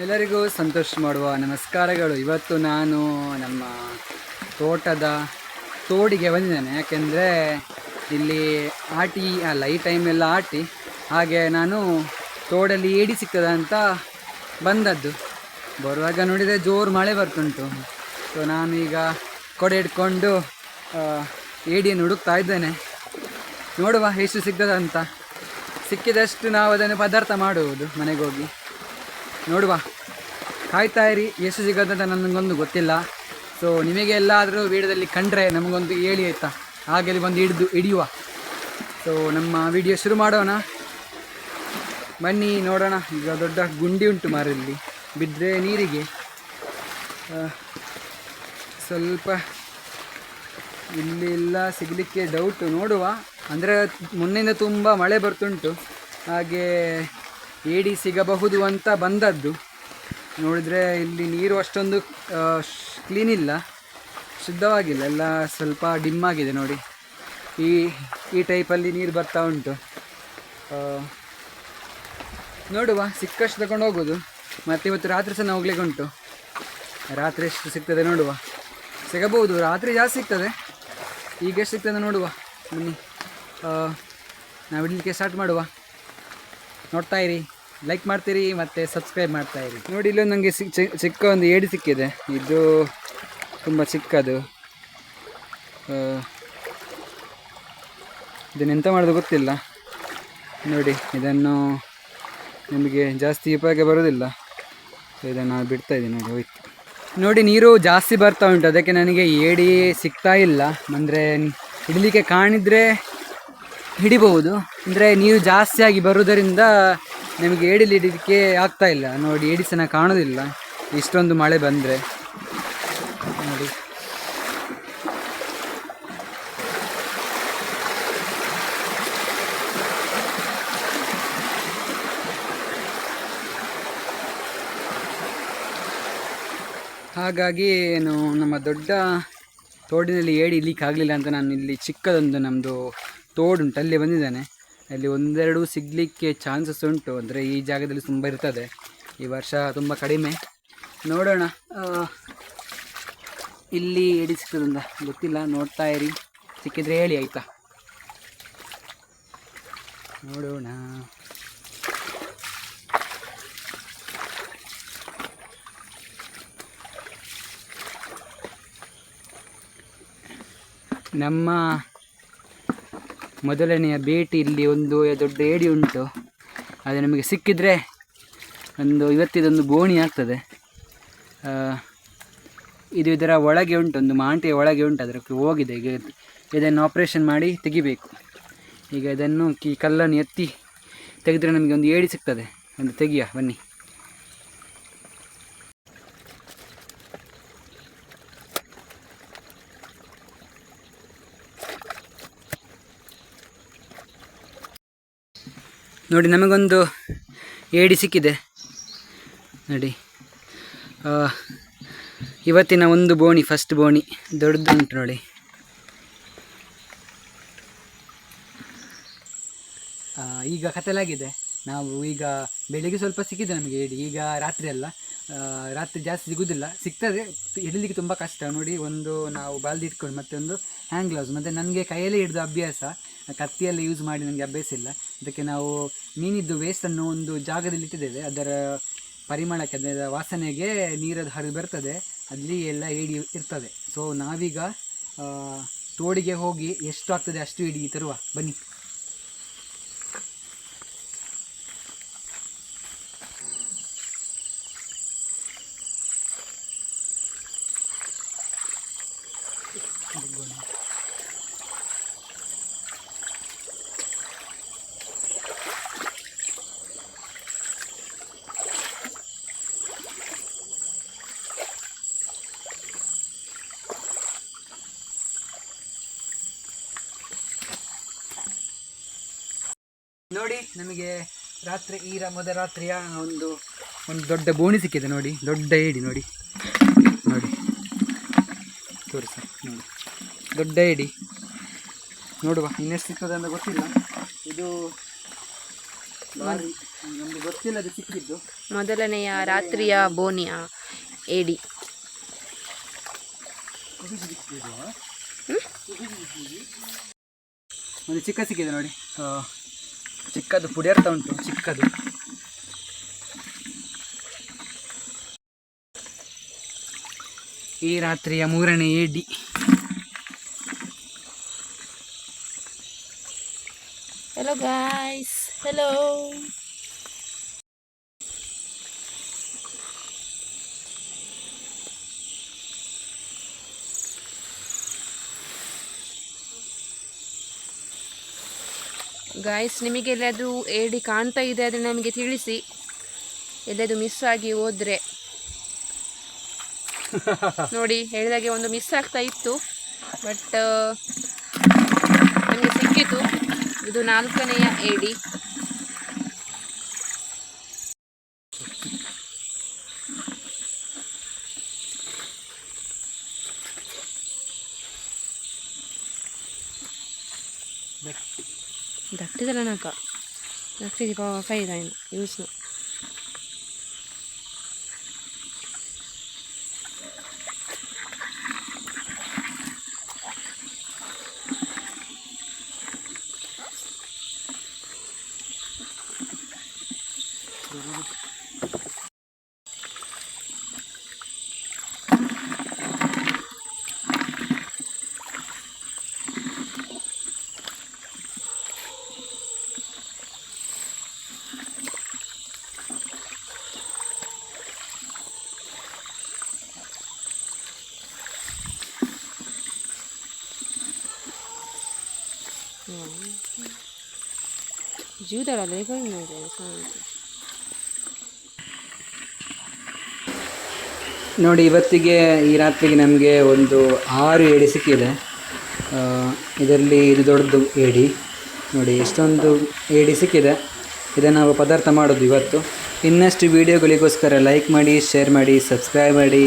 ಎಲ್ಲರಿಗೂ ಸಂತೋಷ ಮಾಡುವ ನಮಸ್ಕಾರಗಳು. ಇವತ್ತು ನಾನು ನಮ್ಮ ತೋಟದ ತೋಡಿಗೆ ಬಂದಿದ್ದೇನೆ. ಯಾಕೆಂದರೆ ಇಲ್ಲಿ ಆಟಿ ಅಲ್ಲ, ಈ ಟೈಮೆಲ್ಲ ಆಟಿ, ಹಾಗೆ ನಾನು ತೋಡಲ್ಲಿ ಏಡಿ ಸಿಗ್ತದೆ ಅಂತ ಬಂದದ್ದು. ಬರುವಾಗ ನೋಡಿದರೆ ಜೋರು ಮಳೆ ಬರ್ತುಂಟು. ಸೊ ನಾನು ಈಗ ಕೊಡೆ ಹಿಡ್ಕೊಂಡು ಏಡಿಯನ್ನು ಹುಡುಕ್ತಾ ಇದ್ದೇನೆ. ನೋಡುವ ಎಷ್ಟು ಸಿಗ್ತದೆ ಅಂತ. ಸಿಕ್ಕಿದಷ್ಟು ನಾವು ಅದನ್ನು ಪದಾರ್ಥ ಮಾಡುವುದು ಮನೆಗೆ ಹೋಗಿ. ನೋಡುವ, ಕಾಯ್ತಾ ಇರಿ. ಎಷ್ಟು ಸಿಗೋದಂತ ನನಗೊಂದು ಗೊತ್ತಿಲ್ಲ. ಸೊ ನಿಮಗೆ ಎಲ್ಲಾದರೂ ವೀಡಿಯೋದಲ್ಲಿ ಕಂಡ್ರೆ ನಮಗೊಂದು ಹೇಳಿ ಆಯಿತಾ, ಹಾಗೆ ಬಂದು ಹಿಡಿಯುವ. ಸೊ ನಮ್ಮ ವಿಡಿಯೋ ಶುರು ಮಾಡೋಣ, ಬನ್ನಿ ನೋಡೋಣ. ಈಗ ದೊಡ್ಡ ಗುಂಡಿ ಉಂಟು ಮಾರಲ್ಲಿ, ಬಿದ್ದರೆ ನೀರಿಗೆ ಸ್ವಲ್ಪ ಇಲ್ಲೆಲ್ಲ ಸಿಗಲಿಕ್ಕೆ ಡೌಟು. ನೋಡುವ, ಅಂದರೆ ಮೊನ್ನೆಯಿಂದ ತುಂಬ ಮಳೆ ಬರ್ತುಂಟು, ಹಾಗೆ ಏಡಿ ಸಿಗಬಹುದು ಅಂತ ಬಂದದ್ದು. ನೋಡಿದರೆ ಇಲ್ಲಿ ನೀರು ಅಷ್ಟೊಂದು ಕ್ಲೀನ್ ಇಲ್ಲ, ಶುದ್ಧವಾಗಿಲ್ಲ, ಎಲ್ಲ ಸ್ವಲ್ಪ ಡಿಮ್ ಆಗಿದೆ. ನೋಡಿ, ಈ ಟೈಪಲ್ಲಿ ನೀರು ಬರ್ತಾ ಉಂಟು. ನೋಡುವ, ಸಿಕ್ಕಷ್ಟು ತಗೊಂಡು ಹೋಗೋದು. ಮತ್ತು ಇವತ್ತು ರಾತ್ರಿ ಸಹ ಹೋಗ್ಲಿಕ್ಕೆ ಉಂಟು. ರಾತ್ರಿ ಎಷ್ಟು ಸಿಗ್ತದೆ ನೋಡುವ. ಸಿಗಬಹುದು, ರಾತ್ರಿ ಜಾಸ್ತಿ ಸಿಗ್ತದೆ. ಈಗ ಎಷ್ಟು ಸಿಗ್ತದೆ ನೋಡುವ. ಬನ್ನಿ, ನಾವು ಇಡಲಿಕ್ಕೆ ಸ್ಟಾರ್ಟ್ ಮಾಡುವ. ನೋಡ್ತಾ ಇರಿ, ಲೈಕ್ ಮಾಡ್ತೀರಿ ಮತ್ತು ಸಬ್ಸ್ಕ್ರೈಬ್ ಮಾಡ್ತಾ ಇರಿ. ನೋಡಿ, ಇಲ್ಲೊಂದು ನನಗೆ ಚಿಕ್ಕ ಒಂದು ಏಡಿ ಸಿಕ್ಕಿದೆ. ಇದು ತುಂಬ ಚಿಕ್ಕದು. ಇದನ್ನೆಂತ ಮಾಡೋದು ಗೊತ್ತಿಲ್ಲ. ನೋಡಿ, ಇದನ್ನು ನಮಗೆ ಜಾಸ್ತಿ ಉಪಯೋಗ ಬರೋದಿಲ್ಲ. ಸೊ ಇದನ್ನು ನಾನು ಬಿಡ್ತಾ ಇದ್ದೀನಿ. ನೋಡಿ, ಹೋಯ್ತು. ನೋಡಿ, ನೀರು ಜಾಸ್ತಿ ಬರ್ತಾ ಉಂಟು, ಅದಕ್ಕೆ ನನಗೆ ಏಡಿ ಸಿಗ್ತಾ ಇಲ್ಲ. ಅಂದರೆ ಹಿಡಲಿಕ್ಕೆ ಕಾಣಿದರೆ ಹಿಡಿಬಹುದು, ಅಂದರೆ ನೀರು ಜಾಸ್ತಿಯಾಗಿ ಬರುವುದರಿಂದ ನಮಗೆ ಏಡಿಲಿ ಹಿಡಿಲಿಕ್ಕೆ ಆಗ್ತಾ ಇಲ್ಲ. ನೋಡಿ, ಏಡಿ ಸಹ ಕಾಣೋದಿಲ್ಲ ಇಷ್ಟೊಂದು ಮಳೆ ಬಂದರೆ. ನೋಡಿ, ಹಾಗಾಗಿ ಏನು ನಮ್ಮ ದೊಡ್ಡ ತೋಡಿನಲ್ಲಿ ಏಡಿ ಇಲ್ಲಿಕ್ಕೆ ಆಗಲಿಲ್ಲ ಅಂತ ನಾನು ಇಲ್ಲಿ ಚಿಕ್ಕದೊಂದು ನಮ್ಮದು ತೋಡುಂಟು, ಅಲ್ಲಿ ಬಂದಿದ್ದೇನೆ. ಅಲ್ಲಿ ಒಂದೆರಡು ಸಿಗಲಿಕ್ಕೆ ಚಾನ್ಸಸ್ ಉಂಟು. ಅಂದರೆ ಈ ಜಾಗದಲ್ಲಿ ತುಂಬ ಇರ್ತದೆ, ಈ ವರ್ಷ ತುಂಬ ಕಡಿಮೆ. ನೋಡೋಣ, ಇಲ್ಲಿ ಏಡಿ ಸಿಗ್ತದಂತ ಗೊತ್ತಿಲ್ಲ. ನೋಡ್ತಾ ಇರಿ, ಸಿಕ್ಕಿದ್ರೆ ಹೇಳಿ ಆಯಿತಾ. ನೋಡೋಣ. ನಮ್ಮ ಮೊದಲನೆಯ ಭೇಟಿ ಇಲ್ಲಿ ಒಂದು ದೊಡ್ಡ ಏಡಿ ಉಂಟು. ಅದು ನಮಗೆ ಸಿಕ್ಕಿದರೆ ಇವತ್ತಿದೊಂದು ಬೋಣಿ ಆಗ್ತದೆ. ಇದು ಇದರ ಒಳಗೆ ಉಂಟು, ಒಂದು ಮಾಂಟಿಯ ಒಳಗೆ ಉಂಟು, ಅದಕ್ಕೆ ಹೋಗಿದೆ. ಈಗ ಇದನ್ನು ಆಪ್ರೇಷನ್ ಮಾಡಿ ತೆಗಿಬೇಕು. ಈಗ ಇದನ್ನು ಈ ಕಲ್ಲನ್ನು ಎತ್ತಿ ತೆಗೆದರೆ ನಮಗೆ ಒಂದು ಏಡಿ ಸಿಗ್ತದೆ. ಒಂದು ತೆಗಿಯ, ಬನ್ನಿ. ನೋಡಿ, ನಮಗೊಂದು ಏಡಿ ಸಿಕ್ಕಿದೆ. ನೋಡಿ, ಇವತ್ತಿನ ಒಂದು ಬೋಣಿ, ಫಸ್ಟ್ ಬೋಣಿ ದೊಡ್ಡದುಂಟು. ನೋಡಿ, ಈಗ ಕತ್ತಲಾಗಿದೆ. ನಾವು ಈಗ ಬೆಳಿಗ್ಗೆ ಸ್ವಲ್ಪ ಸಿಕ್ಕಿದೆ ನಮಗೆ ಏಡಿ. ಈಗ ರಾತ್ರಿ ಅಲ್ಲ, ರಾತ್ರಿ ಜಾಸ್ತಿ ಸಿಗೋದಿಲ್ಲ, ಸಿಗ್ತದೆ, ಹಿಡಲಿಕ್ಕೆ ತುಂಬ ಕಷ್ಟ. ನೋಡಿ, ಒಂದು ನಾವು ಬಾಲ್ದಿ ಇಟ್ಕೊಂಡು ಮತ್ತೆ ಒಂದು ಹ್ಯಾಂಡ್ ಗ್ಲೌಸ್, ಮತ್ತು ನನಗೆ ಕೈಯಲ್ಲೇ ಹಿಡಿದು ಅಭ್ಯಾಸ, ಕತ್ತಿಯಲ್ಲಿ ಯೂಸ್ ಮಾಡಿ ನನಗೆ ಅಭ್ಯಾಸ ಇಲ್ಲ. ಅದಕ್ಕೆ ನಾವು ಮೀನಿದ್ದು ವೇಸ್ಟನ್ನು ಒಂದು ಜಾಗದಲ್ಲಿ ಇಟ್ಟಿದ್ದೇವೆ. ಅದರ ಪರಿಮಳಕ್ಕೆ, ಅದರ ವಾಸನೆಗೆ ನೀರದು ಹರಿದು ಬರ್ತದೆ, ಅಲ್ಲಿ ಎಲ್ಲ ಏಡಿ ಇರ್ತದೆ. ಸೊ ನಾವೀಗ ತೋಡಿಗೆ ಹೋಗಿ ಎಷ್ಟು ಆಗ್ತದೆ ಅಷ್ಟು ಏಡಿ ತರುವ, ಬನ್ನಿ. ನೋಡಿ, ನಮಗೆ ರಾತ್ರಿ ಮೊದಲ ರಾತ್ರಿಯ ಒಂದು ದೊಡ್ಡ ಬೋಣಿ ಸಿಕ್ಕಿದೆ. ನೋಡಿ, ದೊಡ್ಡ ಏಡಿ. ನೋಡಿ ನೋಡಿ ತೋರಿಸಿ. ನೋಡಿ, ದೊಡ್ಡ ಏಡಿ. ನೋಡುವ ಇನ್ನೆಷ್ಟು ಸಿಗ್ತದೆ ಅಂತ ಗೊತ್ತಿಲ್ಲ. ಇದು ಭಾರಿ ನಮಗೆ ಗೊತ್ತಿಲ್ಲದೆ ಸಿಕ್ಕಿದ್ದು. ಮೊದಲನೆಯ ರಾತ್ರಿಯ ಬೋನಿಯ ಏಡಿ. ಒಂದು ಚಿಕ್ಕ ಸಿಕ್ಕಿದೆ ನೋಡಿ, ಚಿಕ್ಕದು ಪುಡಿಯರ್ತಾ ಉಂಟು, ಚಿಕ್ಕದು. ಈ ರಾತ್ರಿಯ 3ನೇ ಏಡಿ. Hello guys, hello. ಗಾಯ್ಸ್, ನಿಮಗೆ ಎಲ್ಲಾದರೂ ಏಡಿ ಕಾಣ್ತಾ ಇದೆ ಆದರೆ ನಮಗೆ ತಿಳಿಸಿ. ಎಲ್ಲಾದರೂ ಮಿಸ್ ಆಗಿ ಹೋದರೆ ನೋಡಿ, ಹೇಳಿದಾಗೆ ಒಂದು ಮಿಸ್ ಆಗ್ತಾ ಇತ್ತು, ಬಟ್ ನಮಗೆ ಸಿಕ್ಕಿತು. ಇದು 4ನೆಯ ಏಡಿ. ದಟ್ಟಿದಲ್ಲ ನಾಕ ದಟ್ಟಿಗೆ ಫೈದ ಯೂಸ್ನು. ಜೀವದಲ್ಲ ನೋಡಿ, ಇವತ್ತಿಗೆ ಈ ರಾತ್ರಿಗೆ ನಮಗೆ ಒಂದು 6 ಏಡಿ ಸಿಕ್ಕಿದೆ. ಇದರಲ್ಲಿ ಇದು ದೊಡ್ಡದು ಏಡಿ ನೋಡಿ, ಎಷ್ಟೊಂದು ಏಡಿ ಸಿಕ್ಕಿದೆ. ಇದನ್ನು ನಾವು ಪದಾರ್ಥ ಮಾಡೋದು ಇವತ್ತು. ಇನ್ನಷ್ಟು ವೀಡಿಯೋಗಳಿಗೋಸ್ಕರ ಲೈಕ್ ಮಾಡಿ, ಶೇರ್ ಮಾಡಿ, ಸಬ್ಸ್ಕ್ರೈಬ್ ಮಾಡಿ.